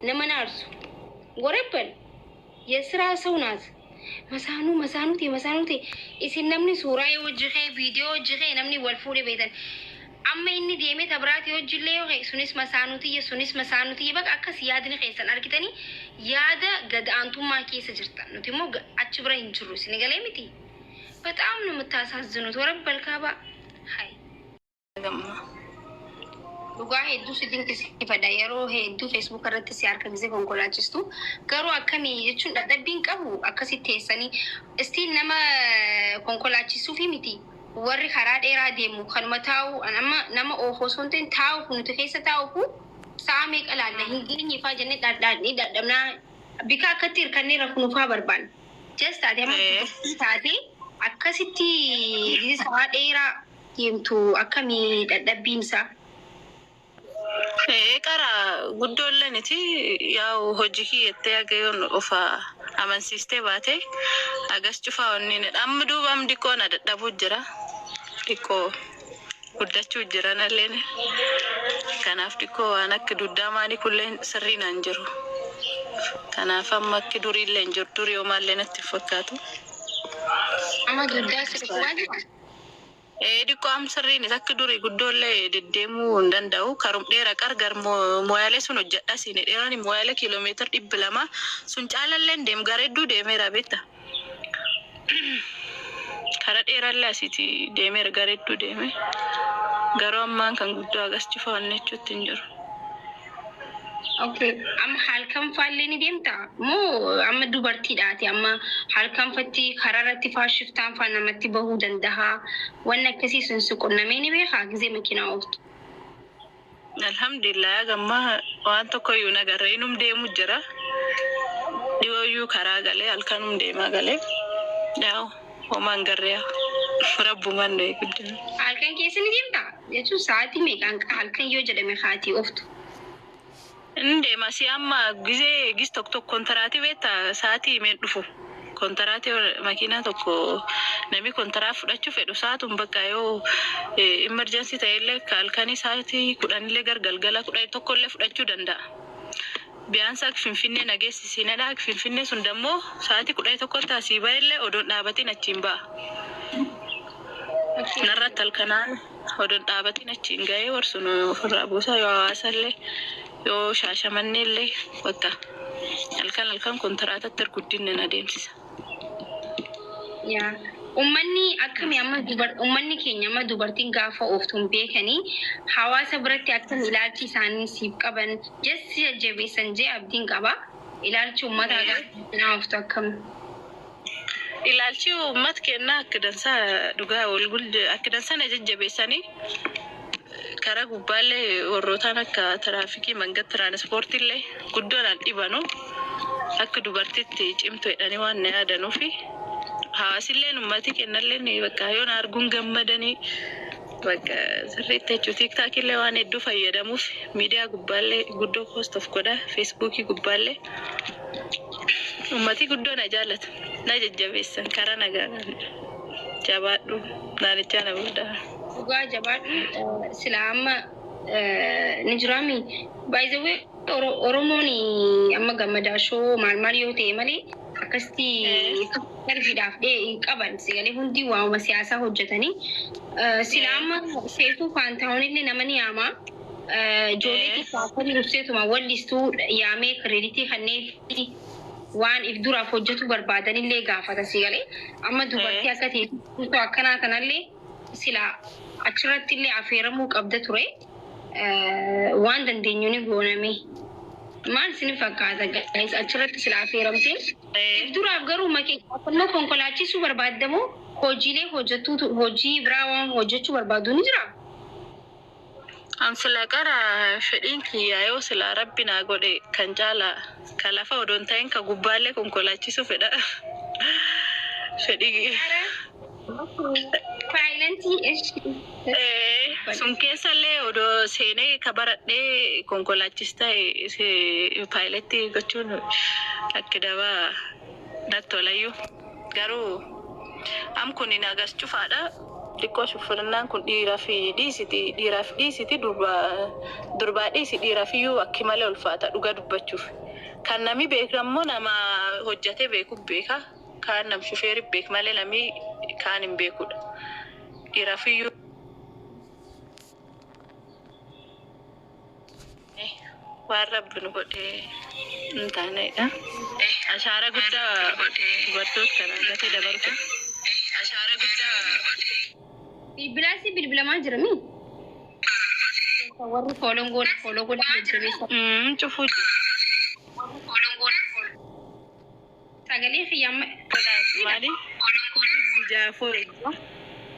نمنارسو غربل يسرا سونات مسانوتي إسن نمني سورة وجهه فيديو وجهه نمني والفوري بيتن أما إني ديمي تبراتي وجلي وغي سونيس مسانوتي بق أكس يادني خيسن أركتني يادا قد أنتم ما كيس جرتن نتيمو أتشبرا ينجرو سنغالي متي بتأمن متاسازنو ورب الكابا هاي Dhugaa hedduu sitiin kisifadha yeroo hedduu Facebook irratti si harka gisee konkolaachistu garuu akkamii jechuun dadhabbiin qabu akkasitti teessanii istiin nama konkolaachisuu fi miti warri karaa dheeraa deemu kanuma taa'u amma nama oofoo sonteen taa'u nuti keessa taa'u sa'a meeqa laalla hin geenye faa jennee dadhabnaa bika akkatti hirkannee rafuunufaa barbaan just taatee akkasitti sa'a dheeraa deemtu akkamii dadhabbiinsaa. Kara guddolleniti yaa'u hojii itti agayoon ofa amansiistee baate agas cufaa onneen amma duubam dikoo na dadhabuu jira dikoo guddachuu jira nalleen kanaaf dikoo waan akka duddaamaanii kulleen sirriinaan jiru kanaaf amma akka duriillee jiru durii homaallee natti fakkaatu amma duddaa sirriiwwan Dikko am sirriin akka durii guddollee deddeemuu hin danda'u karum dheeraa qargar mooyalee sun hojjedha siine dheeraan mooyalee kiiloomeetira 200 sun caalalleen deem gareedduu deemeera beekta kara dheeraallee asiiti deemeera gareedduu deeme garuu ammaan kan guddoo agas cufaanne jechuutti hin jiru. Okay, amma halkan faallee ni deemta moo amma dubartiidhaati amma halkan fatti kararatti faashiftaan faa namatti bahuu danda'a waan akkasii sun suqunnamee ni beekaa gisee makiinaa ooftu. Alhamdulillah gamma waan tokko iyyuu nagarra inum deemu jira dhiyooyyuu karaa galee halkanum deemaa galee yaa'u homaan garreeya rabbumaan dhee guddina. Halkan keessa ni deemta jechuun sa'aatii meeqaan halkan yoo jedhame haatii ooftu. Inde masih amma gis tok kontrati beta saati men dufu kontrati makina tokko nami kontraaf fudhachu fedhu saatun bakka yoo emergency ta'elle kalkani saati kudanille gargalgala kudai tokkolle fudhachu danda'a biansa finfinne nageessi sinada finfinne sun dammo saati kudai tokko taasi baille odon dhaabatin achiin ba'a narrat alkanaan odon dhaabatin achiin gahe warsun ofirraa buusa yoo hawaasallee yoo shaashamannellee bakka halkan kontraatatti guddinne na deemsisa. Yaa ummanni akkami amma ummanni keenya amma dubartiin gaafa ooftuun beekanii hawaasa biratti akkam ilaalchi isaanii siif qaban jessi jabeessan jee abdiin qaba ilaalchi ummataa gaafa ooftu akkam. Ilaalchi ummat kennaa akka dansaa dhugaa walgul akka dansaa na jajjabeessanii kara gubbaalee warrootaan akka tiraafikii manga tiraanspoortiillee guddoodhaan dhibanu akka dubartitti cimtu jedhanii waan na yaadanuufi hawaasilleen ummati kennalleen bakka yoon arguun gammadanii bakka sirriitti jechuu tiiktaakillee waan hedduu fayyadamuuf miidiyaa gubbaalee guddoo post of godha feesbuukii gubbaalee ummati guddoo na jaallata na jajjabeessan kara nagaa jabaadhu naanichaa na guddaa. Dhugaa jabaadhu sila amma ni jiraami by the way Oromoon amma gammadaashoo maal yoo ta'e malee akkasti darbiidhaaf qaban sigalee hundi waa'uma siyaasaa hojjetanii sila amma seetuu kan ta'uunillee nama ni yaama ijoollee xiqqaafanii dhufseetuma wallistuu yaamee kireeditii kanneen waan if duraaf hojjetu barbaadanillee gaafata sigalee amma dubartii akka ta'e akkanaa kanallee sila achirrattillee affeeramuu qabda ture waan dandeenyuuni gooname maal isin fakkaata guys achirratti sila affeeramtee duraaf garuu makiinaa konkolaachisuu barbaadamu hojiilee hojii biraa waan hojjechuu barbaadu ni jira. Amsila qara fedhiin kiyyaayoo sila rabbina godhe kan jaala kalafa odon ta'in ka gubbaalee konkolaachisuu fedha fedhii sun keessallee odoo seenee kabaradhee konkolaachista paayiletti gochuun akka dabaa nattolayyuu garuu am kun agas cufaadha Xiqqoo shufurnaan kun dhiiraa fi dhiisiti durbaa dhiisi dhiiraa fi iyyuu akki malee ulfaata dhuga dubbachuuf. Kan namni beeku ammoo nama hojjatee beeku beeka. Kaan nam shufeeri beek malee namni kaan hin beekudha. Dhiiraa fi iyyuu waan rabbi nu godhee hin taanedha. Ashaara guddaa dubartoota kana gatee dabalu. Ashaara guddaa Bilbilaasi bilbilamaa jira mi? Warri fooloo godha jajjabeessa. Cufuu jira. Sagalee xiyyaama. Maali? Jaafoo.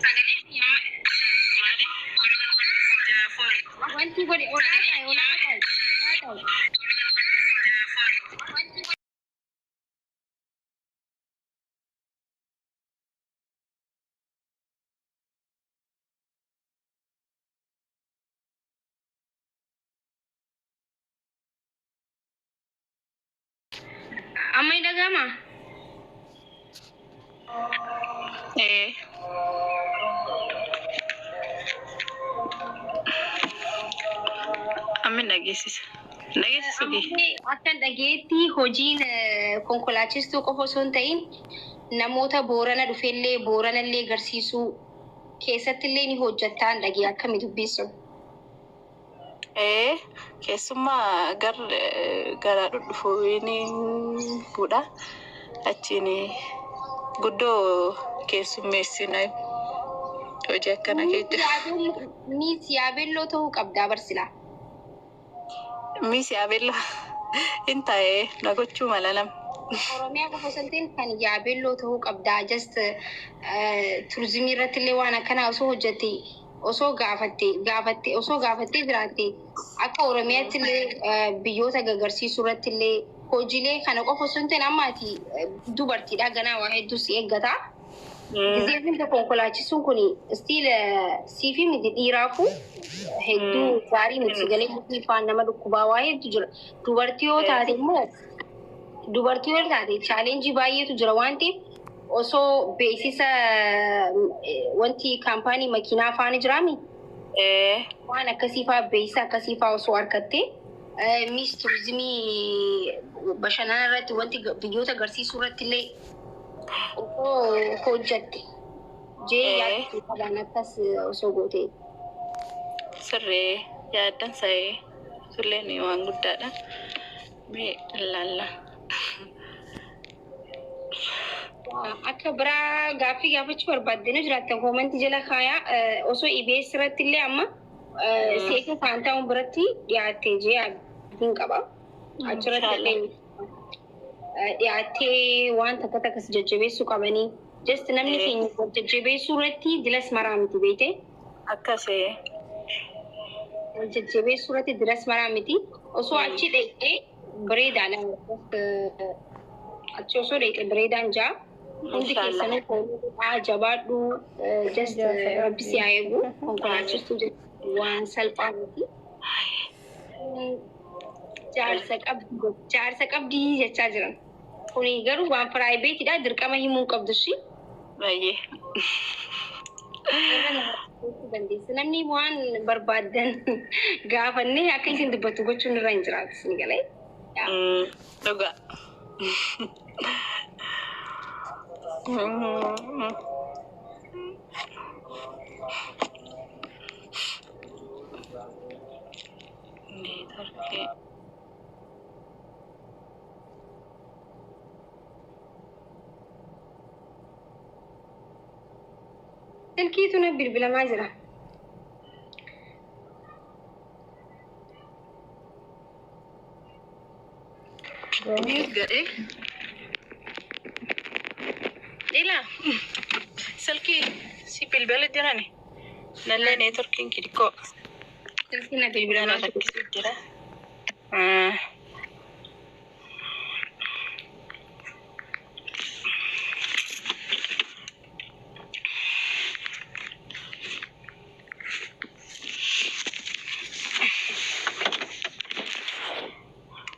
Sagalee xiyyaama. Maali? Jaafoo. Wanti godhe olaa ta'e. Amma ini agama? Amin nageessisa. Nageessisa bii. Akkan dhageetti hojiin konkolaachistuu qofa osoo hin ta'in namoota Boorana dhufellee Booranallee garsiisuu keessattillee ni hojjettaan dhagee akkami dubbisu. Keessumaa gara dhudhufu ni fuudha. Achiin guddoo keessummeessina hojii akkana keessa. Miis yaabelloo ta'uu qabdaa barsilaa. Miis yaabelloo hin ta'e na gochuu mala nama. Oromiyaa qofa osoo hin ta'in kan yaabelloo ta'uu qabdaa. Just turizimii irrattillee waan akkanaa osoo hojjette osoo gaafattee jiraatte akka Oromiyaattillee biyyoota gargaarsiisuu irrattillee hojiilee kana qofa osoo hin ta'in ammaati dubartiidha ganaa waa hedduu si eeggata. Gizeen konkolaachisuun kun stiil siifi miti dhiiraafu hedduu gaarii miti galee miti ifaan nama dhukkubaa waa hedduu jira. Dubartii yoo taate chaalenjii baay'eetu jira waan ta'eef osoo beeksisa wanti kaampaanii makiinaa faana jiraami. Waan akkasiifaa beeksisa akkasiifaa osoo argatte miis turizimii bashannana irratti wanti biyyoota agarsiisuu irrattillee osoo hojjette jee yaaddu qabaan akkas osoo goote. Sirree yaaddan sa'ee sulleen waan guddaadha. Mee ilaalla. Akka biraa gaaffii gaafachuu barbaaddan jiraattan koomantii jala kaayaa osoo EBS irrattillee amma seeka saantaa'uun biratti dhiyaattee jee abdiin qaba. Achirratti dhiyaattee waan takka takkas jajjabeessuu qabanii just namni keenya jajjabeessuu irratti dilas maraa miti beekte. Akkasee. Jajjabeessuu irratti dilas maraa miti osoo achi dheeqee bareedaan achi osoo dheeqee bareedaan jaa. Hundi keessanii jabaadhu just rabbisi haa eegu konkolaachistuu waan salphaa miti. Jaarsa qabdii jechaa jiran. Kuni garuu waan piraayiveetidha dirqama himuu qabdu ishii. Baay'ee. Namni waan barbaaddan gaafannee akka isin dubbattu gochuun irra hin jiraatu isin galee. Dhugaa. Silkiitu na bilbilamaa jira. Gade. Ila. Silki si bilbila jirani. Nalle networking kidiko. Silkii na bilbilamaa jira.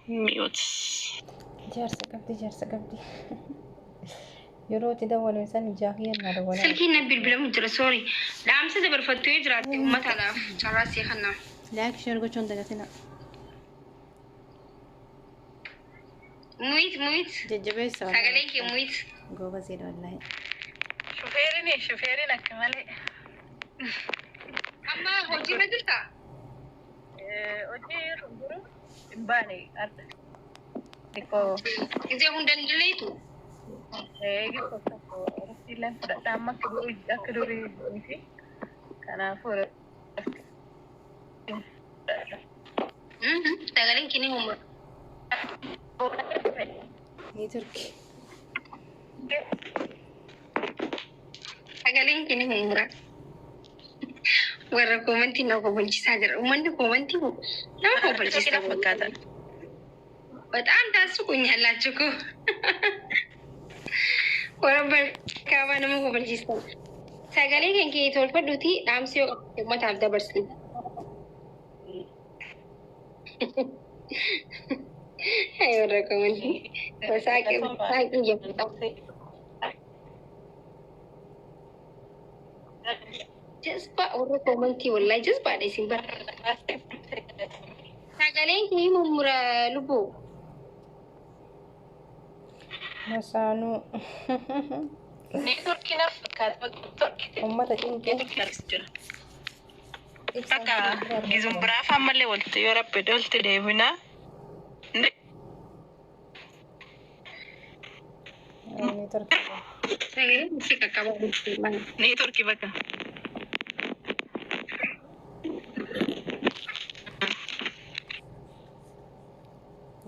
Mute. Jaarsa qabdi. يرو تدور إنسان جاهيا هذا ولا سلكي نبيل بلا مجرى سوري لا أمس دبر فتوي جراتي وما تلاف شراسي خنا لاك شرقو شون دقتنا مويت ججبي سوا ساقليك مويت قوبا زيد والله شوفيري نكملي أما هوجي مدلتا hojii runguru hin baane arda xiqqoo إذا هندن دليتو xiqqoo tokko rasiileen fudhadha amma akka durii miti kanaafuu ساقلين كني هم ني تركي ساقلين كني هم warra komantii na kobalchisaa jira uummanni komantii nama kobalchisaa fakkaata በጣም ታስቁኛላችሁ እኮ warra kaabaa nama kobalchisaa sagalee kan kee tolfadhuuti dhaamsi yoo uummataaf dabarsin warra komantii saaqii jabbataa jazba warra komantii wallahi jazbaadha isin bara sagaleen kee mummura lubbuu مسانو neetworkiin fakkaata أمتا تنكي akka gizumbraaf ammallee walitti yoo rabbe dolti deebina ني تركي sagaleen si qaqqabaa neetworkii bakka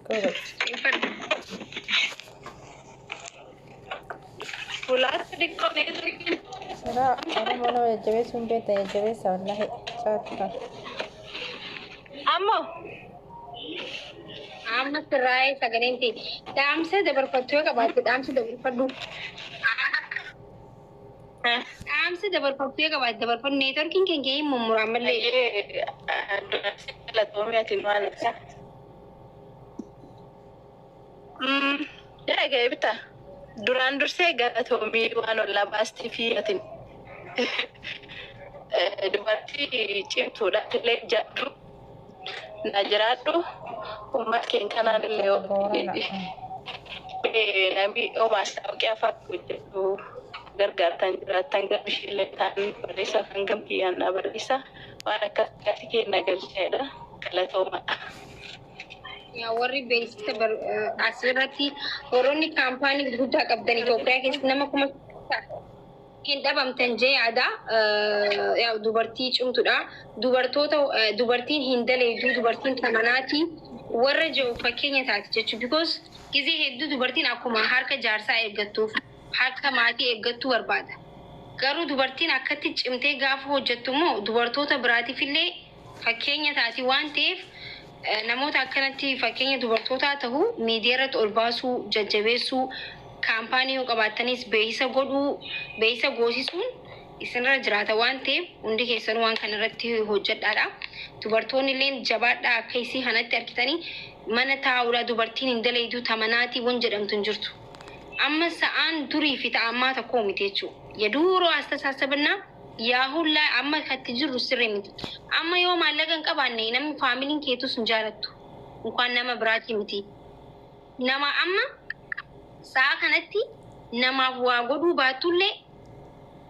قوبا fulaatti xiqqoo neetworkiin سرا أنا مانا يجبي سنبيتا يجبي سوا والله شاطرة ammoo amma sirraa'ee sagaleen ta'e dhaamsa dabarfachuu qabaate dhaamsa dabarfadhu dhaamsa dabarfachuu qabaate dabarfadhu neetworkiin kan kee mummura ammallee Latoomiyatiin waan ibsa. Yaa bitaa duraan dursee galatoomii waan ollaa baastii fi atin dubartii cimtuudha illee jaddu na jiraadhu uummata keenya kanaan illee namni omaasa hojii afaan hojjetu gargaartan jiraattan gabishillee ta'an barreessa kan gamkiyyaan na barreessa waan akkas gaafi keenya galcheedha galatooma. yaa warri beeksisa asirratti warroonni kaampaanii gurguddaa qabdan Itoophiyaa keessatti nama kuma hin dhabamtan jee yaada yaa dubartii cimtuudha dubartiin hin daleedu dubartiin tamanaati warra jiru fakkeenya taati jechuudha because gizee hedduu dubartiin akkuma harka jaarsaa eeggattuuf harka maatii eeggattuu barbaada garuu dubartiin akkatti cimtee gaafa hojjettu immoo dubartoota biraatiif illee fakkeenya taati waan ta'eef namoota akkanatti fakkeenya dubartootaa ta'u miidiyaarratti ol baasuu jajjabeessuu kaampaanii yoo qabaatanis beeksisa godhuu beeksisa goosisuun isinirra jiraata waan ta'eef hundi keessanuu waan kana irratti hojjedhaadha. Dubartoonni illee jabaadhaa akka isii kanatti argitanii mana taa'uudha dubartiin hin daleedu tamanaatii waan jedhamtu hin jirtu. Amma sa'aan durii fi ta'ammaa tokko miti jechuudha. Yeduuroo astasaasabannaa yaahullaa amma katti jirru sirrii miti. Amma yoo maallaqa hin qabaanne namni faamiliin keetus hin jaalattu. Inkaan nama biraati miti. Nama amma sa'a kanatti namaaf waa godhuu baattullee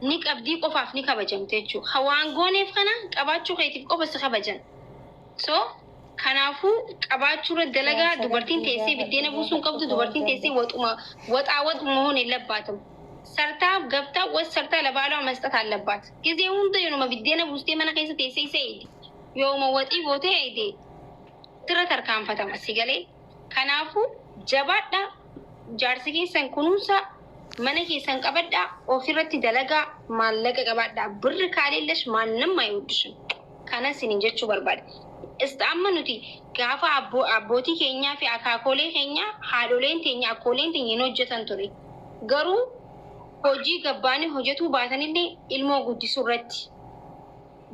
ni qabdii qofaaf ni kabajamte jechuudha. Hawaan gooneef kana qabaachuu keetiif qofa si kabajan. So kanaafuu qabaachuurra dalagaa dubartiin teessee biddeena buusuun qabdu dubartiin teessee waxaa waxuun hin labbaatamu. Sartaaf gabtaa was sartaa labaalaa masxat አለባት ጊዜ ሁንተ የሆነ ቢደነ ውስጤ መና ከይሰ ተይሰ ይሰይድ የውመ ወጢ ቦቴ አይዴ ትረተር ካንፈተማ ሲገሌ ከናፉ ጀባዳ ጃርሲ ኬሰን ኩኑንሳ መነ ኬሰን ቀበዳ ኦፊረት ደለጋ ማለቀ ቀባዳ ብር ካሌለሽ ማንንም አይወድሽም ከነስን እንጀቹ በርባድ እስታመኑቲ ጋፋ አቦቲ ኬኛ ፊ አካኮሌ ኬኛ ሃዶሌን ቴኛ አኮሌን ቴኛ ኖጀተን ቱሪ ገሩ hojii gabbaanii hojjetuu baatanillee ilmoo guddisuu irratti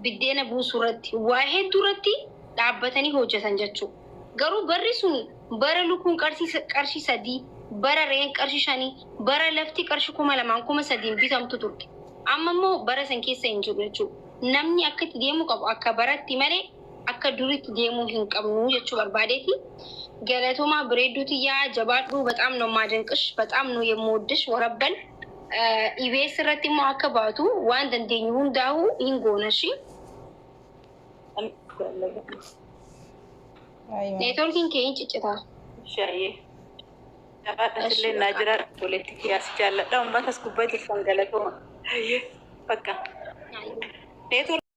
biddeena buusuu irratti waa hedduu irratti dhaabbatanii hojjetan jechuudha. Garuu barri sun bara lukuun qarshii 3 bara reen qarshi shanii bara lafti qarshi 2,300 bitamtu turte amma immoo bara san keessa hin jiru jechuudha namni akka itti deemu qabu akka baratti malee akka duritti deemuu hin qabnu jechuu barbaadeeti galatooma bireeduuti yaa jabaadhu በጣም ነው ማደንቅሽ በጣም ነው የምወድሽ ወረበል ኢቢኤስ ረቲ ሞ አከባቱ ዋን ደንደኝ ሁንዳው ይንጎነሺ ኔትወርኪንግ ከእንጭጭታ ሻዬ ተቃጠለ ናጅራ ፖለቲክ ያስቻለ ደው ማታስኩበት ይፈንገለቶ በቃ ኔትወርክ